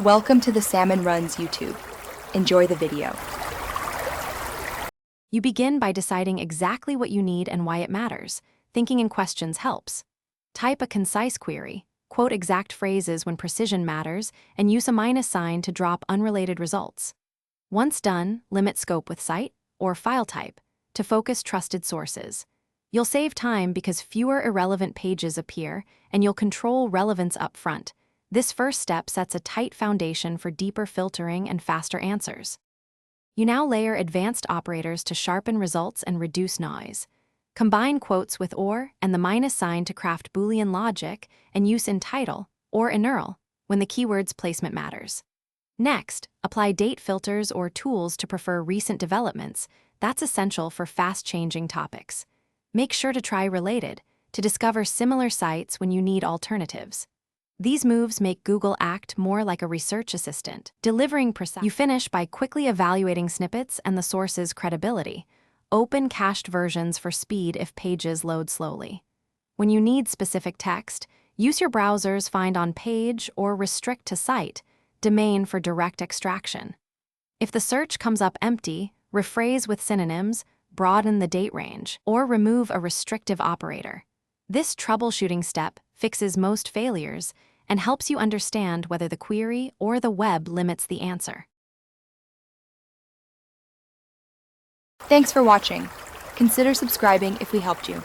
Welcome to the Salmon Runs YouTube. Enjoy the video. You begin by deciding exactly what you need and why it matters. Thinking in questions helps. Type a concise query, quote exact phrases when precision matters, and use a minus sign to drop unrelated results. Once done, limit scope with site or file type to focus trusted sources. You'll save time because fewer irrelevant pages appear, and you'll control relevance up front. This first step sets a tight foundation for deeper filtering and faster answers. You now layer advanced operators to sharpen results and reduce noise. Combine quotes with or and the minus sign to craft Boolean logic and use in title or in URL when the keyword's placement matters. Next, apply date filters or tools to prefer recent developments. That's essential for fast-changing topics. Make sure to try related to discover similar sites when you need alternatives. These moves make Google act more like a research assistant, delivering precise. You finish by quickly evaluating snippets and the source's credibility. Open cached versions for speed if pages load slowly. When you need specific text, use your browser's Find on Page or Restrict to Site domain for direct extraction. If the search comes up empty, rephrase with synonyms, broaden the date range, or remove a restrictive operator. This troubleshooting step fixes most failures and helps you understand whether the query or the web limits the answer. Thanks for watching. Consider subscribing if we helped you.